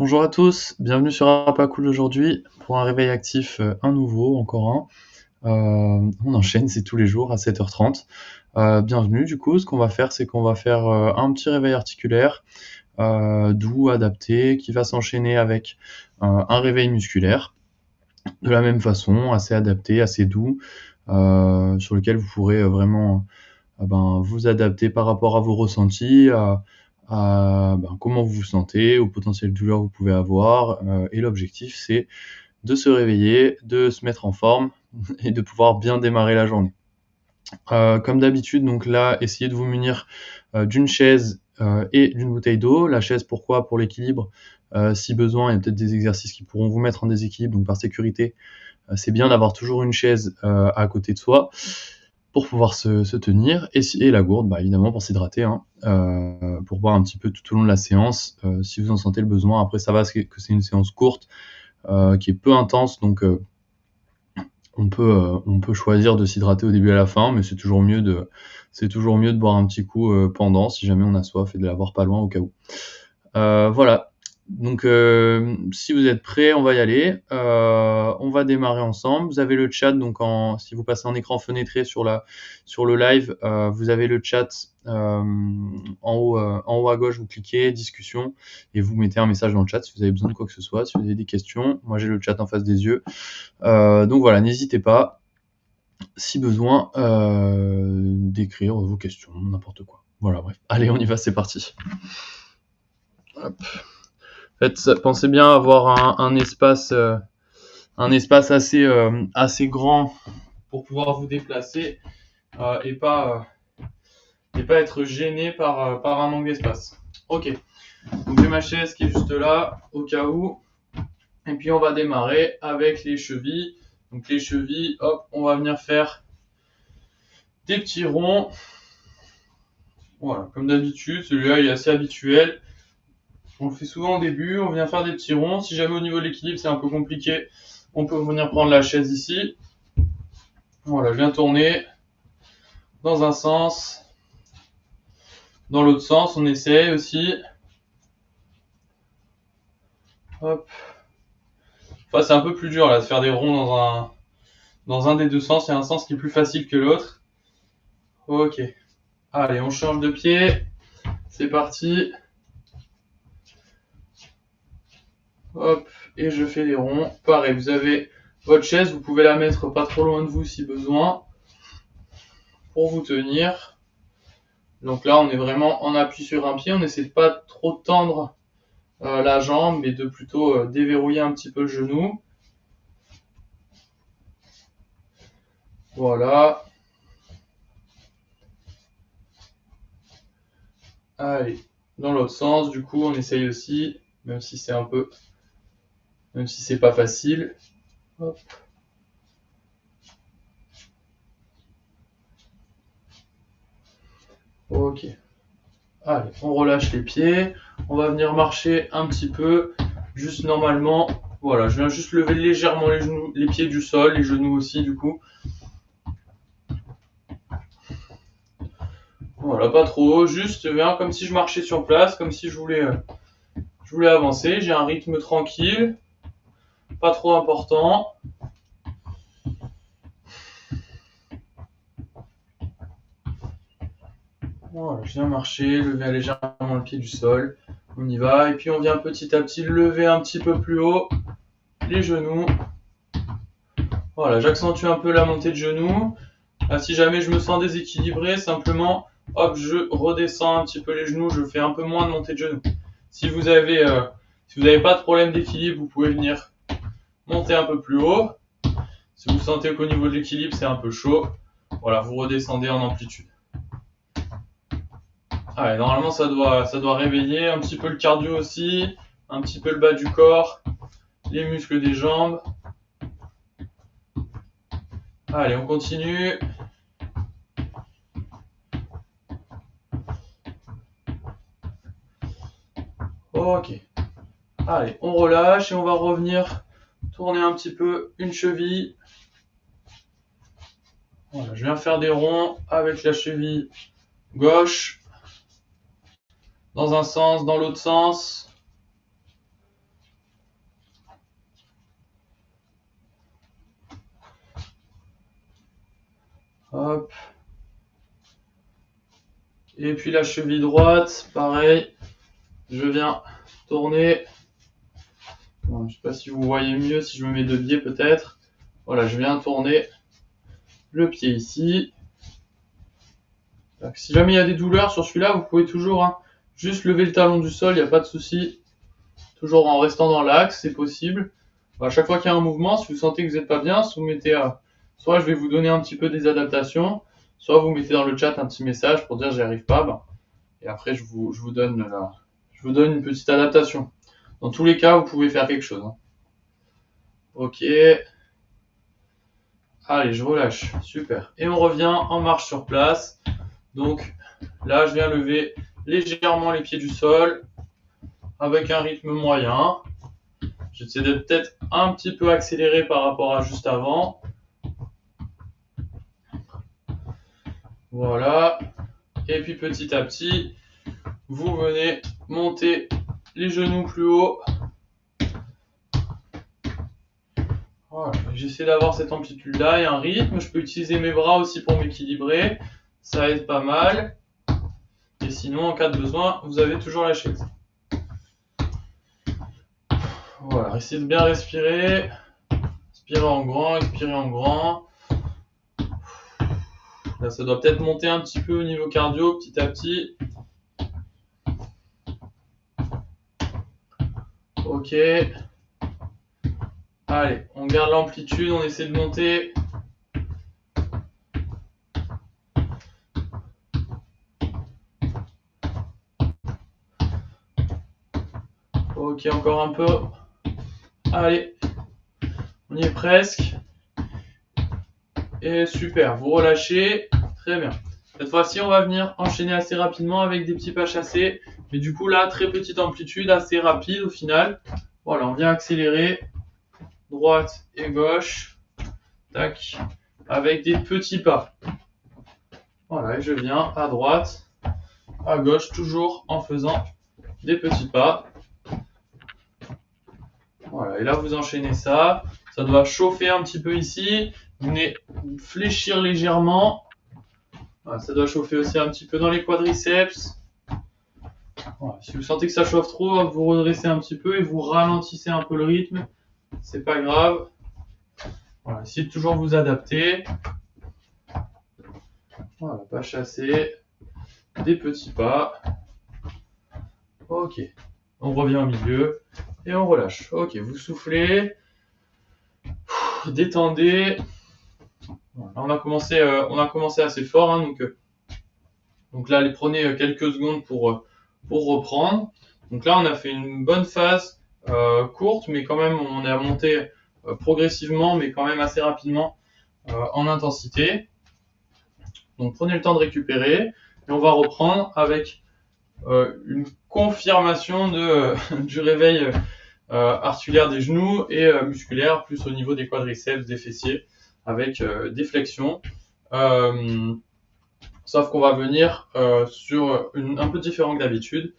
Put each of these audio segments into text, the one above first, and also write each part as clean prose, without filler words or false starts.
Bonjour à tous, bienvenue sur Apa Cool aujourd'hui pour un réveil actif, un nouveau, encore un. On enchaîne, c'est tous les jours à 7h30. Bienvenue du coup, ce qu'on va faire, c'est qu'on va faire, un petit réveil articulaire, doux, adapté, qui va s'enchaîner avec, un réveil musculaire. De la même façon, assez adapté, assez doux, sur lequel vous pourrez, vraiment, vous adapter par rapport à vos ressentis, à comment vous vous sentez, aux potentielles douleurs que vous pouvez avoir, et l'objectif c'est de se réveiller, de se mettre en forme et de pouvoir bien démarrer la journée. Comme d'habitude, donc là, essayez de vous munir, d'une chaise, et d'une bouteille d'eau. La chaise, pourquoi? Pour l'équilibre, si besoin, il y a peut-être des exercices qui pourront vous mettre en déséquilibre, donc par sécurité, c'est bien d'avoir toujours une chaise, à côté de soi pour pouvoir se tenir et la gourde, évidemment pour s'hydrater, hein, pour boire un petit peu tout au long de la séance, si vous en sentez le besoin. Après ça va, que c'est une séance courte, qui est peu intense, donc on peut choisir de s'hydrater au début et à la fin, mais c'est toujours mieux de boire un petit coup, pendant, si jamais on a soif et de l'avoir pas loin au cas où. Voilà, donc si vous êtes prêts, on va y aller. On va démarrer ensemble. Vous avez le chat, donc si vous passez en écran fenêtré sur le live, vous avez le chat, en haut à gauche, vous cliquez discussion et vous mettez un message dans le chat si vous avez besoin de quoi que ce soit, si vous avez des questions. Moi j'ai le chat en face des yeux. Donc voilà, n'hésitez pas, si besoin, d'écrire vos questions, n'importe quoi. Voilà, bref. Allez, on y va, c'est parti. Hop. En fait, pensez bien avoir un espace assez grand pour pouvoir vous déplacer, et pas être gêné par un manque d'espace. Ok, donc j'ai ma chaise qui est juste là, au cas où. Et puis on va démarrer avec les chevilles. Donc les chevilles, hop, on va venir faire des petits ronds. Voilà, comme d'habitude, celui-là il est assez habituel. On le fait souvent au début, on vient faire des petits ronds. Si jamais au niveau de l'équilibre c'est un peu compliqué, on peut venir prendre la chaise ici. Voilà, je viens tourner dans un sens, dans l'autre sens, on essaye aussi. Hop. Enfin, c'est un peu plus dur là de faire des ronds dans un des deux sens. Il y a un sens qui est plus facile que l'autre. Ok. Allez, on change de pied. C'est parti. Hop, et je fais des ronds. Pareil, vous avez votre chaise, vous pouvez la mettre pas trop loin de vous si besoin, pour vous tenir. Donc là, on est vraiment en appui sur un pied. On essaie de pas trop tendre la jambe, mais de plutôt déverrouiller un petit peu le genou. Voilà. Allez, dans l'autre sens, du coup, on essaye aussi, même si c'est pas facile. Hop. Ok. Allez, on relâche les pieds. On va venir marcher un petit peu, juste normalement. Voilà, je viens juste lever légèrement les genoux, les pieds du sol, les genoux aussi du coup. Voilà, pas trop haut, juste viens comme si je marchais sur place, comme si je voulais avancer. J'ai un rythme tranquille, pas trop important. Voilà, je viens marcher, lever légèrement le pied du sol. On y va, et puis on vient petit à petit lever un petit peu plus haut les genoux. Voilà, j'accentue un peu la montée de genoux. Si jamais je me sens déséquilibré, simplement, hop, je redescends un petit peu les genoux, je fais un peu moins de montée de genoux. Si vous avez pas de problème d'équilibre, vous pouvez venir monter un peu plus haut. Si vous sentez qu'au niveau de l'équilibre, c'est un peu chaud, voilà, vous redescendez en amplitude. Allez, normalement, ça doit réveiller un petit peu le cardio aussi, un petit peu le bas du corps, les muscles des jambes. Allez, on continue. Ok. Allez, on relâche et on va revenir tourner un petit peu une cheville. Voilà, je viens faire des ronds avec la cheville gauche, dans un sens, dans l'autre sens. Hop. Et puis la cheville droite, pareil. Je viens tourner. Bon, je ne sais pas si vous voyez mieux, si je me mets de biais peut-être. Voilà, je viens tourner le pied ici. Donc, si jamais il y a des douleurs sur celui-là, vous pouvez toujours juste lever le talon du sol, il n'y a pas de souci. Toujours en restant dans l'axe, c'est possible. À chaque fois qu'il y a un mouvement, si vous sentez que vous n'êtes pas bien, soit je vais vous donner un petit peu des adaptations, soit vous mettez dans le chat un petit message pour dire j'y arrive pas. Et après, je vous donne une petite adaptation. Dans tous les cas, vous pouvez faire quelque chose. Ok. Allez, je relâche. Super. Et on revient en marche sur place. Donc là, je viens lever légèrement les pieds du sol avec un rythme moyen. J'essaie de peut-être un petit peu accélérer par rapport à juste avant. Voilà. Et puis petit à petit, vous venez monter les genoux plus haut. Voilà. J'essaie d'avoir cette amplitude-là et un rythme. Je peux utiliser mes bras aussi pour m'équilibrer. Ça aide pas mal. Et sinon, en cas de besoin, vous avez toujours la chaise. Voilà, essayez de bien respirer. Inspirez en grand, expirez en grand. Là, ça doit peut-être monter un petit peu au niveau cardio, petit à petit. Ok. Allez, on garde l'amplitude, on essaie de monter. Ok, encore un peu. Allez, on y est presque. Et super, vous relâchez. Très bien. Cette fois-ci, on va venir enchaîner assez rapidement avec des petits pas chassés. Mais du coup, là, très petite amplitude, assez rapide au final. Voilà, on vient accélérer. Droite et gauche. Tac. Avec des petits pas. Voilà, et je viens à droite, à gauche, toujours en faisant des petits pas. Voilà, et là, vous enchaînez ça. Ça doit chauffer un petit peu ici. Vous venez fléchir légèrement. Voilà, ça doit chauffer aussi un petit peu dans les quadriceps. Voilà, si vous sentez que ça chauffe trop, vous redressez un petit peu et vous ralentissez un peu le rythme. C'est pas grave. Voilà, essayez de toujours vous adapter. Voilà, pas chasser. Des petits pas. Ok. On revient au milieu et on relâche. Ok, vous soufflez. Détendez. Voilà, on a commencé assez fort, donc là, allez, prenez quelques secondes pour reprendre. Donc là, on a fait une bonne phase courte, mais quand même, on est monté progressivement, mais quand même assez rapidement en intensité. Donc prenez le temps de récupérer et on va reprendre avec une confirmation du réveil articulaire des genoux et musculaire, plus au niveau des quadriceps, des fessiers, avec des flexions. Sauf qu'on va venir sur un peu différent que d'habitude,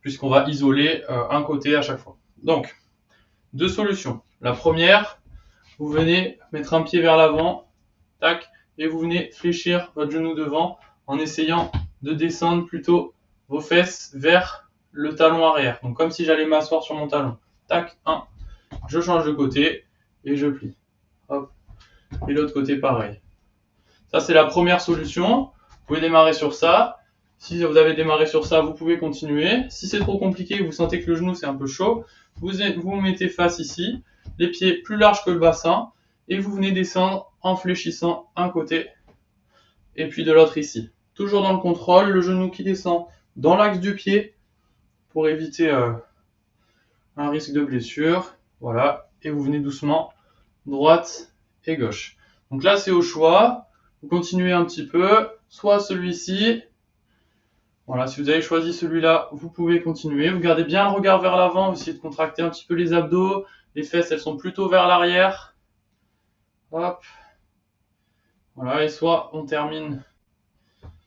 puisqu'on va isoler un côté à chaque fois. Donc, deux solutions. La première, vous venez mettre un pied vers l'avant, tac, et vous venez fléchir votre genou devant en essayant de descendre plutôt vos fesses vers le talon arrière. Donc comme si j'allais m'asseoir sur mon talon. Tac, 1, je change de côté et je plie. Hop. Et l'autre côté pareil. Ça c'est la première solution. Vous pouvez démarrer sur ça. Si vous avez démarré sur ça, vous pouvez continuer. Si c'est trop compliqué, vous sentez que le genou c'est un peu chaud, vous mettez face ici, les pieds plus larges que le bassin, et vous venez descendre en fléchissant un côté et puis de l'autre ici. Toujours dans le contrôle, le genou qui descend dans l'axe du pied pour éviter un risque de blessure. Voilà, et vous venez doucement droite et gauche. Donc là c'est au choix, vous continuez un petit peu, soit celui-ci. Voilà, si vous avez choisi celui-là, vous pouvez continuer. Vous gardez bien le regard vers l'avant, vous essayez de contracter un petit peu les abdos. Les fesses, elles sont plutôt vers l'arrière. Hop. Voilà, et soit on termine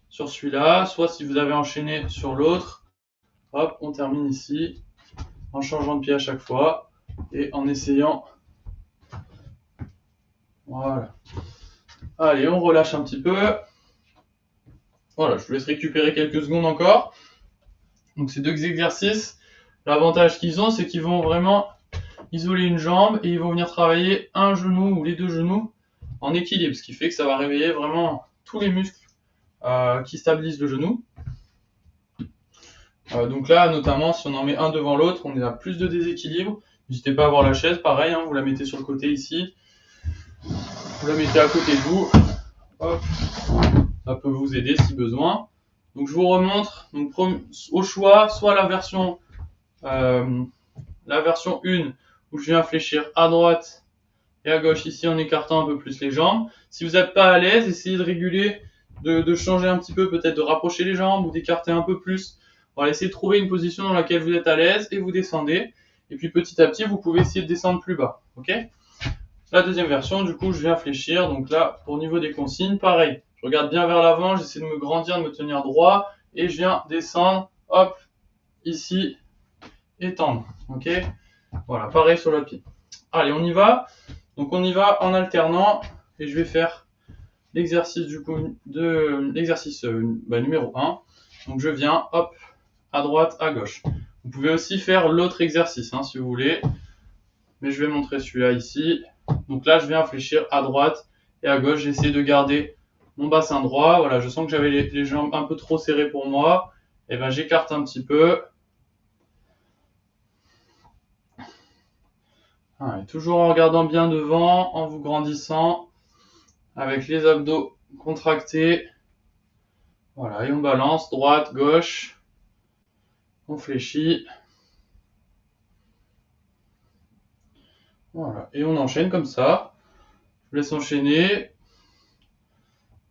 sur celui-là, soit si vous avez enchaîné sur l'autre, hop, on termine ici, en changeant de pied à chaque fois, et en essayant. Voilà. Allez, on relâche un petit peu. Voilà, je vous laisse récupérer quelques secondes encore. Donc ces deux exercices, l'avantage qu'ils ont, c'est qu'ils vont vraiment isoler une jambe et ils vont venir travailler un genou ou les deux genoux en équilibre, ce qui fait que ça va réveiller vraiment tous les muscles qui stabilisent le genou. Donc là, notamment, si on en met un devant l'autre, on a plus de déséquilibre. N'hésitez pas à avoir la chaise, pareil, hein, vous la mettez sur le côté ici, vous la mettez à côté de vous. Hop. Ça peut vous aider si besoin. Donc je vous remontre donc, au choix, soit la version 1 où je viens fléchir à droite et à gauche ici en écartant un peu plus les jambes. Si vous n'êtes pas à l'aise, essayez de réguler, de changer un petit peu, peut-être de rapprocher les jambes ou d'écarter un peu plus. Voilà, essayez de trouver une position dans laquelle vous êtes à l'aise et vous descendez. Et puis petit à petit, vous pouvez essayer de descendre plus bas. Ok ? La deuxième version, du coup, je viens fléchir. Donc là, pour niveau des consignes, pareil. Je regarde bien vers l'avant, j'essaie de me grandir, de me tenir droit. Et je viens descendre, hop, ici, et tendre. Ok ? Voilà, pareil sur l'autre pied. Allez, on y va. Donc on y va en alternant. Et je vais faire l'exercice du coup numéro 1. Donc je viens, hop, à droite, à gauche. Vous pouvez aussi faire l'autre exercice, hein, si vous voulez. Mais je vais montrer celui-là ici. Donc là, je viens fléchir à droite et à gauche. J'essaie de garder mon bassin droit. Voilà, je sens que j'avais les jambes un peu trop serrées pour moi. Et ben, j'écarte un petit peu. Et toujours en regardant bien devant, en vous grandissant, avec les abdos contractés. Voilà, et on balance, droite, gauche. On fléchit. Voilà, et on enchaîne comme ça. Je vous laisse enchaîner.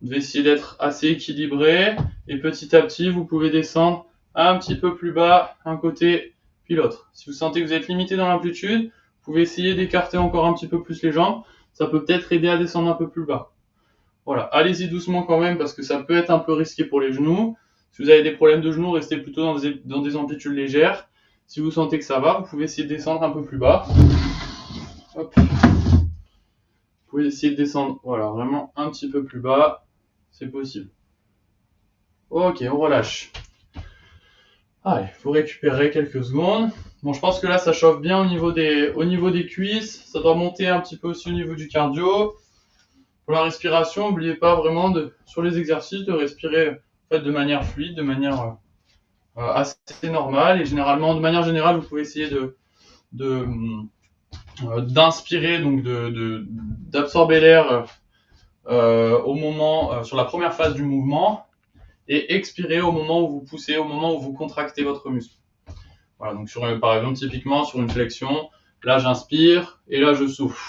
Vous devez essayer d'être assez équilibré. Et petit à petit, vous pouvez descendre un petit peu plus bas, un côté, puis l'autre. Si vous sentez que vous êtes limité dans l'amplitude, vous pouvez essayer d'écarter encore un petit peu plus les jambes. Ça peut peut-être aider à descendre un peu plus bas. Voilà, allez-y doucement quand même parce que ça peut être un peu risqué pour les genoux. Si vous avez des problèmes de genoux, restez plutôt dans des amplitudes légères. Si vous sentez que ça va, vous pouvez essayer de descendre un peu plus bas. Hop. Vous pouvez essayer de descendre, voilà, vraiment un petit peu plus bas. C'est possible. Ok, on relâche. Allez, il faut récupérer quelques secondes. Bon, je pense que là, ça chauffe bien au niveau des cuisses. Ça doit monter un petit peu aussi au niveau du cardio. Pour la respiration, n'oubliez pas vraiment sur les exercices de respirer en fait, de manière fluide, de manière assez normale. Et généralement, de manière générale, vous pouvez essayer d'inspirer, donc d'absorber l'air au moment sur la première phase du mouvement et expirer au moment où vous poussez, au moment où vous contractez votre muscle. Voilà, donc par exemple, typiquement sur une flexion, là j'inspire et là je souffle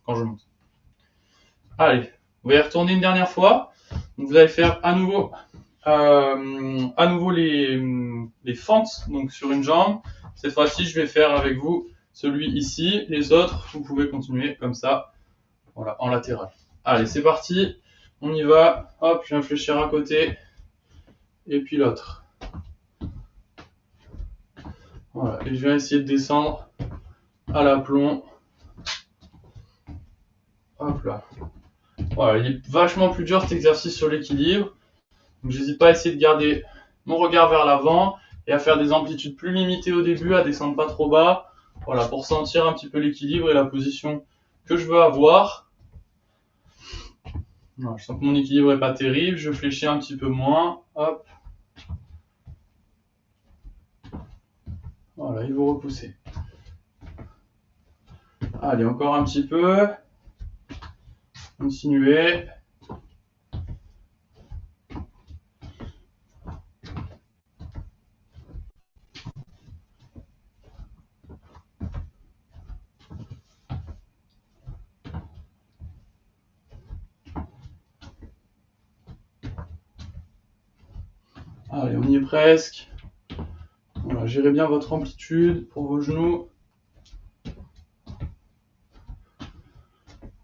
quand je monte. Allez, vous allez retourner une dernière fois. Donc vous allez faire à nouveau les fentes donc sur une jambe. Cette fois-ci, je vais faire avec vous celui ici. Les autres, vous pouvez continuer comme ça, voilà, en latéral. Allez, c'est parti. On y va. Hop, je viens fléchir un côté et puis l'autre. Voilà, et je vais essayer de descendre à l'aplomb. Hop là. Voilà, il est vachement plus dur cet exercice sur l'équilibre. Donc j'hésite pas à essayer de garder mon regard vers l'avant et à faire des amplitudes plus limitées au début, à descendre pas trop bas. Voilà, pour sentir un petit peu l'équilibre et la position que je veux avoir. Voilà, je sens que mon équilibre est pas terrible, je fléchis un petit peu moins. Hop. Voilà, et vous repoussez. Allez, encore un petit peu. Continuez. Allez, on y est presque. Voilà, gérez bien votre amplitude pour vos genoux.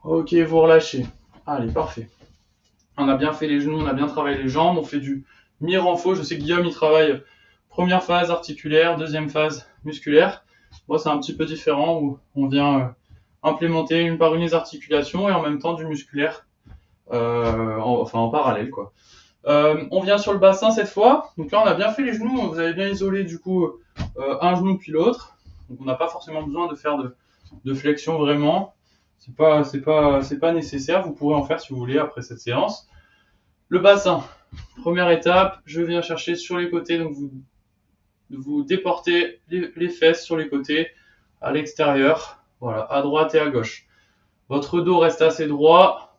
Ok, vous relâchez. Allez, parfait. On a bien fait les genoux, on a bien travaillé les jambes, on fait du mi-renfort. Je sais que Guillaume, il travaille première phase articulaire, deuxième phase musculaire. Moi, c'est un petit peu différent où on vient implémenter une par une les articulations et en même temps du musculaire en parallèle, quoi. On vient sur le bassin cette fois. Donc là, on a bien fait les genoux. Vous avez bien isolé du coup un genou puis l'autre. Donc on n'a pas forcément besoin de faire de flexion vraiment. C'est pas nécessaire. Vous pourrez en faire si vous voulez après cette séance. Le bassin. Première étape, je viens chercher sur les côtés. Donc vous déportez les fesses sur les côtés à l'extérieur. Voilà, à droite et à gauche. Votre dos reste assez droit.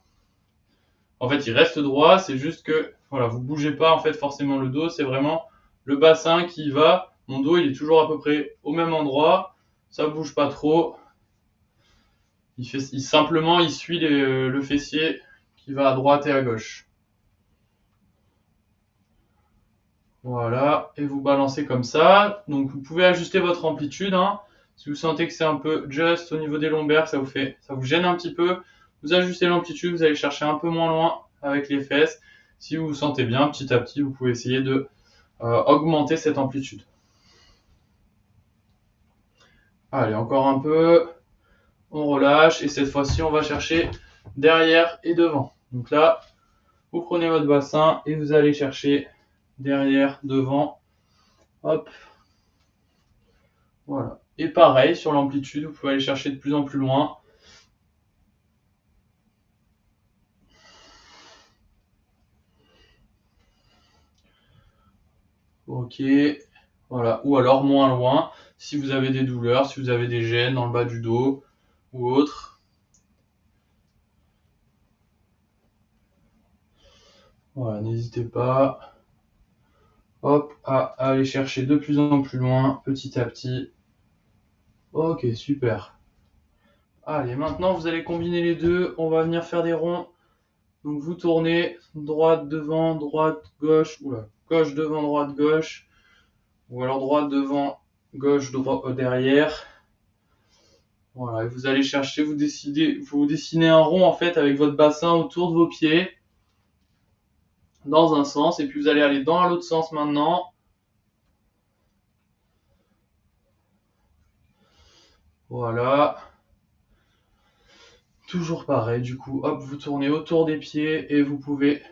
En fait, il reste droit, c'est juste que voilà, vous bougez pas en fait forcément le dos, c'est vraiment le bassin qui va. Mon dos, il est toujours à peu près au même endroit, ça bouge pas trop. Simplement, il suit le fessier qui va à droite et à gauche. Voilà, et vous balancez comme ça. Donc vous pouvez ajuster votre amplitude, hein. Si vous sentez que c'est un peu juste au niveau des lombaires, ça vous gêne un petit peu, vous ajustez l'amplitude, vous allez chercher un peu moins loin avec les fesses. Si vous vous sentez bien, petit à petit, vous pouvez essayer de augmenter cette amplitude. Allez, encore un peu. On relâche et cette fois-ci, on va chercher derrière et devant. Donc là, vous prenez votre bassin et vous allez chercher derrière, devant. Hop. Voilà. Et pareil, sur l'amplitude, vous pouvez aller chercher de plus en plus loin. Ok. Voilà. Ou alors moins loin, si vous avez des douleurs, si vous avez des gènes dans le bas du dos ou autre. Voilà, n'hésitez pas. Hop, à aller chercher de plus en plus loin, petit à petit. Ok, super. Allez, maintenant vous allez combiner les deux. On va venir faire des ronds. Donc vous tournez droite devant, droite, gauche. Oula, gauche devant, droite, gauche. Ou alors droite devant, gauche, droite derrière. Voilà, et vous allez chercher, vous dessinez un rond en fait avec votre bassin autour de vos pieds. Dans un sens. Et puis vous allez aller dans l'autre sens maintenant. Voilà. Toujours pareil, du coup, hop, vous tournez autour des pieds et vous pouvez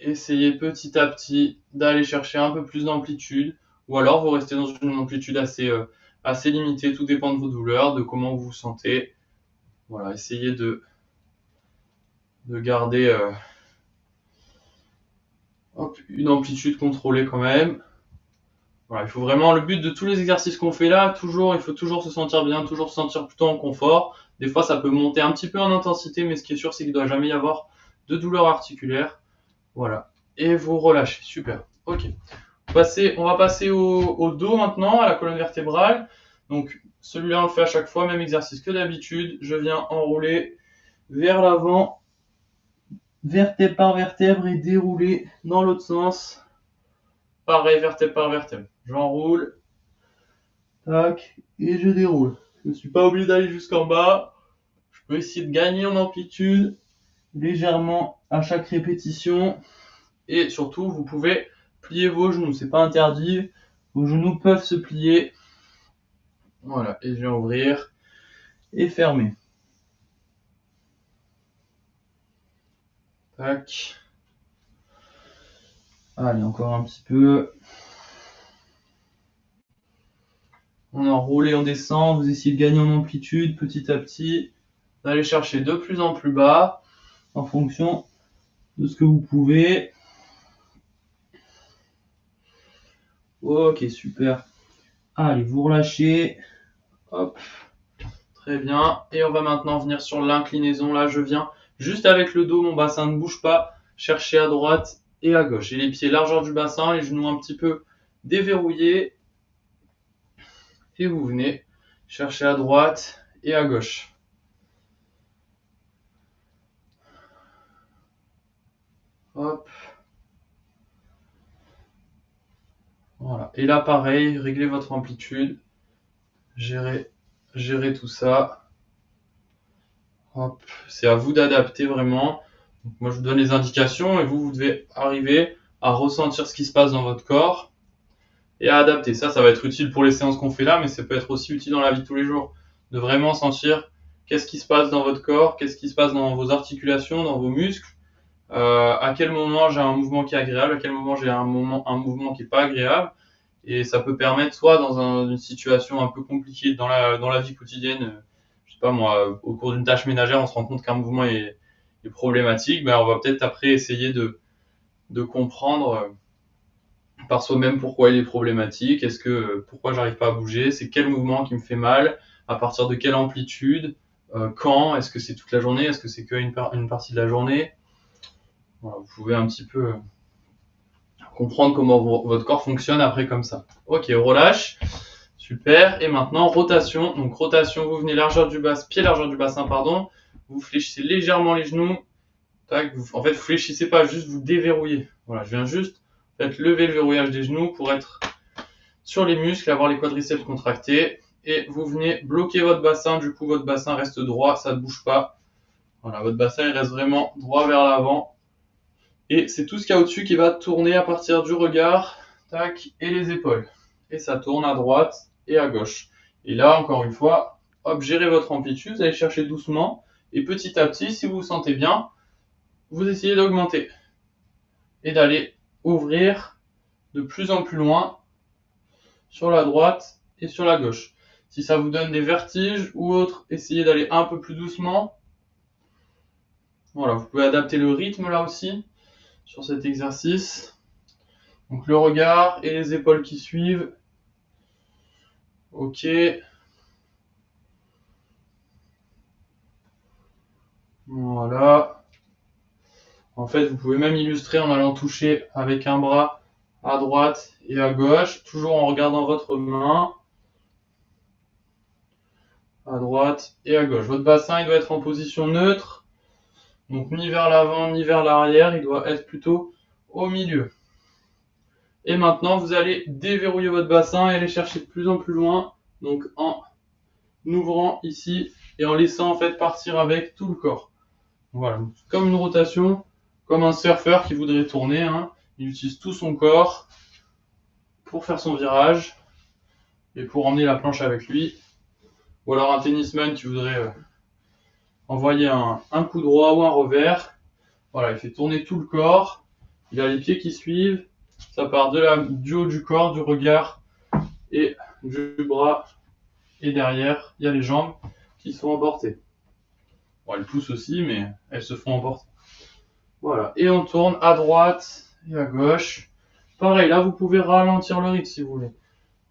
essayer petit à petit d'aller chercher un peu plus d'amplitude ou alors vous restez dans une amplitude assez limitée, tout dépend de vos douleurs, de comment vous vous sentez. Voilà, essayez de garder une amplitude contrôlée quand même. Voilà, il faut vraiment, le but de tous les exercices qu'on fait là, il faut toujours se sentir bien, toujours se sentir plutôt en confort. Des fois, ça peut monter un petit peu en intensité, mais ce qui est sûr, c'est qu'il ne doit jamais y avoir de douleur articulaire. Voilà. Et vous relâchez. Super. Ok. On va passer au dos maintenant, à la colonne vertébrale. Donc, celui-là, on le fait à chaque fois, même exercice que d'habitude. Je viens enrouler vers l'avant, vertèbre par vertèbre et dérouler dans l'autre sens. Pareil, vertèbre par vertèbre. J'enroule. Tac. Et je déroule. Je ne suis pas obligé d'aller jusqu'en bas. Je peux essayer de gagner en amplitude légèrement à chaque répétition. Et surtout, vous pouvez plier vos genoux. C'est pas interdit. Vos genoux peuvent se plier. Voilà. Et je vais ouvrir et fermer. Tac. Allez, encore un petit peu. On enroule et on descend. Vous essayez de gagner en amplitude petit à petit. D'aller chercher de plus en plus bas en fonction de ce que vous pouvez. Ok, super. Allez, vous relâchez. Hop. Très bien. Et on va maintenant venir sur l'inclinaison. Là, je viens juste avec le dos, mon bassin ne bouge pas. Chercher à droite et à gauche. Et les pieds largeur du bassin, les genoux un petit peu déverrouillés. Et vous venez chercher à droite et à gauche. Hop. Voilà. Et là, pareil, réglez votre amplitude. Gérez tout ça. Hop. C'est à vous d'adapter vraiment. Donc, moi, je vous donne les indications et vous devez arriver à ressentir ce qui se passe dans votre corps et à adapter. Ça va être utile pour les séances qu'on fait là, mais ça peut être aussi utile dans la vie de tous les jours. De vraiment sentir qu'est-ce qui se passe dans votre corps, qu'est-ce qui se passe dans vos articulations, dans vos muscles, à quel moment j'ai un mouvement qui est agréable, à quel moment j'ai un mouvement qui est pas agréable. Et ça peut permettre, soit dans une situation un peu compliquée dans la vie quotidienne, je sais pas moi, au cours d'une tâche ménagère, on se rend compte qu'un mouvement est problématique, ben on va peut-être après essayer de comprendre par soi-même pourquoi il est problématique, pourquoi j'arrive pas à bouger, c'est quel mouvement qui me fait mal, à partir de quelle amplitude, quand, est-ce que c'est toute la journée, est-ce que c'est qu'une une partie de la journée. Voilà, vous pouvez un petit peu comprendre comment votre corps fonctionne après comme ça. Ok, relâche. Super. Et maintenant, rotation. Donc, rotation, vous venez pied largeur du bassin, pardon. Vous fléchissez légèrement les genoux. Tac, en fait, vous fléchissez pas, juste vous déverrouillez. Voilà, je viens juste lever le verrouillage des genoux pour être sur les muscles, avoir les quadriceps contractés. Et vous venez bloquer votre bassin. Du coup, votre bassin reste droit, ça ne bouge pas. Voilà, votre bassin, il reste vraiment droit vers l'avant. Et c'est tout ce qu'il y a au-dessus qui va tourner à partir du regard, tac, et les épaules. Et ça tourne à droite et à gauche. Et là, encore une fois, hop, gérez votre amplitude, vous allez chercher doucement. Et petit à petit, si vous vous sentez bien, vous essayez d'augmenter. Et d'aller ouvrir de plus en plus loin sur la droite et sur la gauche. Si ça vous donne des vertiges ou autre, essayez d'aller un peu plus doucement. Voilà, vous pouvez adapter le rythme là aussi sur cet exercice. Donc le regard et les épaules qui suivent. Ok. Voilà. En fait, vous pouvez même illustrer en allant toucher avec un bras à droite et à gauche, toujours en regardant votre main. À droite et à gauche. Votre bassin, il doit être en position neutre. Donc ni vers l'avant ni vers l'arrière, il doit être plutôt au milieu. Et maintenant, vous allez déverrouiller votre bassin et aller chercher de plus en plus loin. Donc en ouvrant ici et en laissant en fait partir avec tout le corps. Voilà, comme une rotation, comme un surfeur qui voudrait tourner, hein. Il utilise tout son corps pour faire son virage et pour emmener la planche avec lui. Ou alors un tennisman qui voudrait envoyer un coup droit ou un revers. Voilà, il fait tourner tout le corps. Il a les pieds qui suivent. Ça part du haut du corps, du regard et du bras. Et derrière, il y a les jambes qui sont emportées. Bon, elles poussent aussi, mais elles se font emporter. Voilà, et on tourne à droite et à gauche. Pareil, là, vous pouvez ralentir le rythme si vous voulez.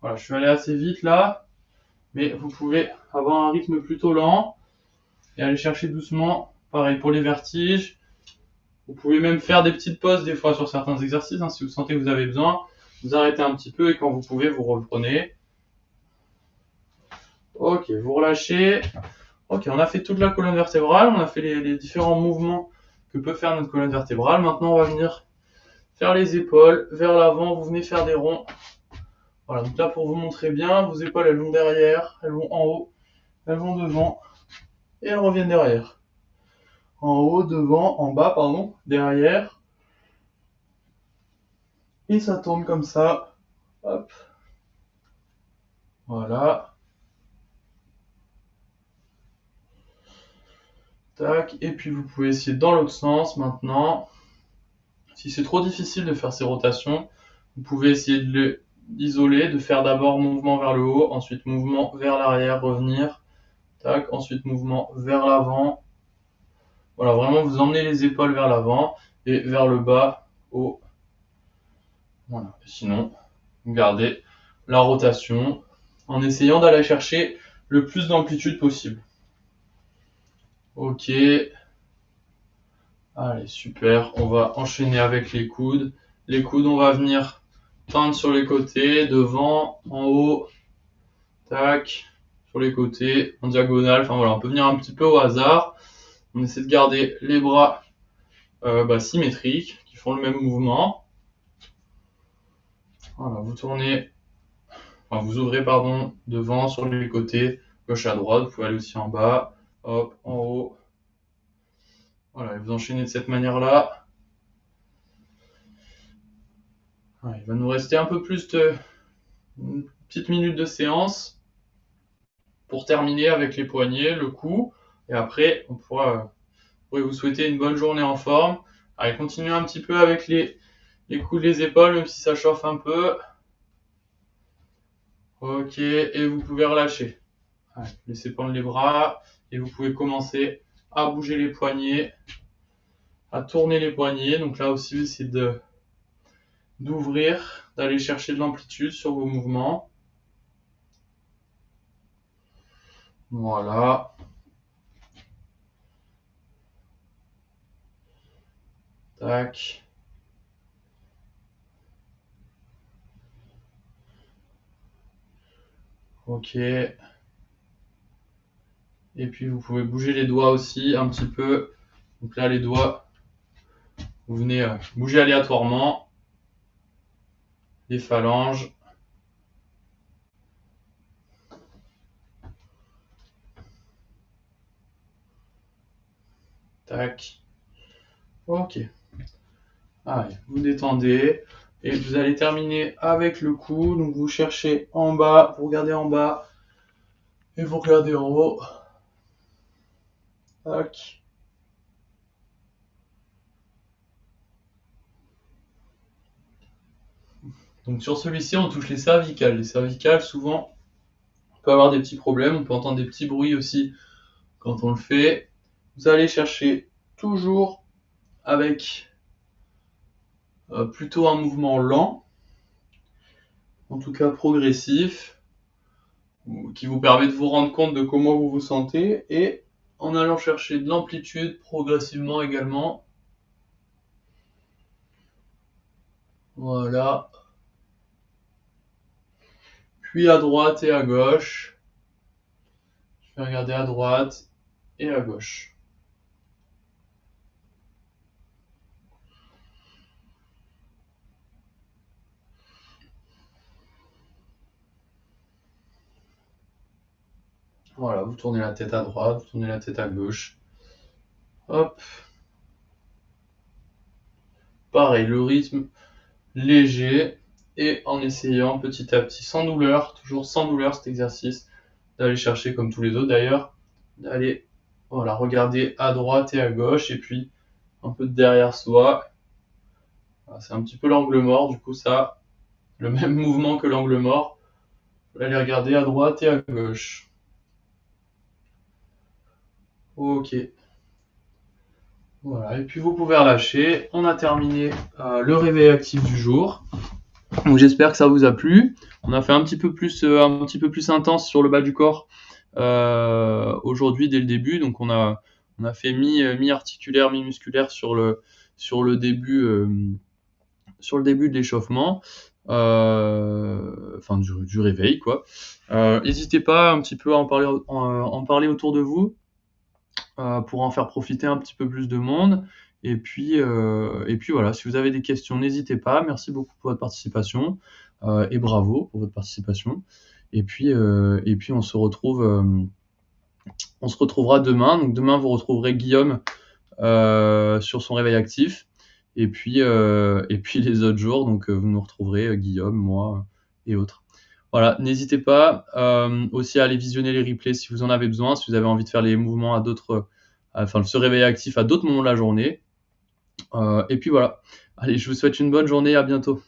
Voilà, je suis allé assez vite là, mais vous pouvez avoir un rythme plutôt lent et aller chercher doucement. Pareil pour les vertiges. Vous pouvez même faire des petites pauses des fois sur certains exercices, hein, si vous sentez que vous avez besoin. Vous arrêtez un petit peu et quand vous pouvez, vous reprenez. Ok, vous relâchez. Ok, on a fait toute la colonne vertébrale, on a fait les différents mouvements que peut faire notre colonne vertébrale. Maintenant, on va venir faire les épaules vers l'avant, vous venez faire des ronds. Voilà, donc là pour vous montrer bien, vos épaules elles vont derrière, elles vont en haut, elles vont devant et elles reviennent derrière. En haut, devant, en bas, pardon, derrière. Et ça tourne comme ça. Hop. Voilà. Tac. Et puis vous pouvez essayer dans l'autre sens maintenant. Si c'est trop difficile de faire ces rotations, vous pouvez essayer de l'isoler, de faire d'abord mouvement vers le haut, ensuite mouvement vers l'arrière, revenir. Tac. Ensuite mouvement vers l'avant. Voilà, vraiment vous emmenez les épaules vers l'avant et vers le bas, haut. Voilà. Sinon, vous gardez la rotation en essayant d'aller chercher le plus d'amplitude possible. Ok. Allez, super. On va enchaîner avec les coudes. Les coudes, on va venir tendre sur les côtés, devant, en haut. Tac. Sur les côtés, en diagonale. Enfin voilà, on peut venir un petit peu au hasard. On essaie de garder les bras symétriques, qui font le même mouvement. Voilà, vous tournez, enfin vous ouvrez pardon, devant, sur les côtés, gauche à droite. Vous pouvez aller aussi en bas, hop, en haut. Voilà, et vous enchaînez de cette manière-là. Il va nous rester un peu plus une petite minute de séance pour terminer avec les poignets, le cou. Et après, on pourrait vous souhaiter une bonne journée en forme Allez, continuez un petit peu avec les coudes, les épaules, même si ça chauffe un peu. Ok, et vous pouvez relâcher. Allez, laissez pendre les bras et vous pouvez commencer à bouger les poignets, à tourner les poignets. Donc là aussi, essayez d'ouvrir, d'aller chercher de l'amplitude sur vos mouvements. Voilà. Tac. Ok. Et puis vous pouvez bouger les doigts aussi un petit peu. Donc là, les doigts, vous venez bouger aléatoirement. Les phalanges. Tac. Ok. Allez, vous détendez. Et vous allez terminer avec le cou. Donc vous cherchez en bas, vous regardez en bas. Et vous regardez en haut. Tac. Donc sur celui-ci, on touche les cervicales. Les cervicales, souvent, on peut avoir des petits problèmes. On peut entendre des petits bruits aussi quand on le fait. Vous allez chercher toujours avec plutôt un mouvement lent, en tout cas progressif, qui vous permet de vous rendre compte de comment vous vous sentez, et en allant chercher de l'amplitude progressivement également. Voilà. Puis à droite et à gauche. Je vais regarder à droite et à gauche. Voilà, vous tournez la tête à droite, vous tournez la tête à gauche. Hop. Pareil, le rythme léger et en essayant petit à petit, sans douleur, toujours sans douleur cet exercice, d'aller chercher comme tous les autres d'ailleurs, d'aller voilà, regarder à droite et à gauche et puis un peu de derrière soi. Voilà, c'est un petit peu l'angle mort, du coup ça, le même mouvement que l'angle mort. Vous allez regarder à droite et à gauche. Ok. Voilà, et puis vous pouvez relâcher. On a terminé le réveil actif du jour. Donc j'espère que ça vous a plu. On a fait un petit peu plus intense sur le bas du corps aujourd'hui dès le début. Donc on a fait mi-articulaire, mi-musculaire sur le début de l'échauffement, enfin du réveil quoi. N'hésitez pas un petit peu à en parler autour de vous. Pour en faire profiter un petit peu plus de monde. Et puis voilà, si vous avez des questions, n'hésitez pas. Merci beaucoup pour votre participation et bravo pour votre participation. Et puis on se retrouvera demain. Donc demain, vous retrouverez Guillaume sur son réveil actif. Et puis les autres jours, donc vous nous retrouverez Guillaume, moi et autres. Voilà, n'hésitez pas aussi à aller visionner les replays si vous en avez besoin, si vous avez envie de faire les mouvements enfin se réveiller actif à d'autres moments de la journée. Et puis voilà. Allez, je vous souhaite une bonne journée, à bientôt.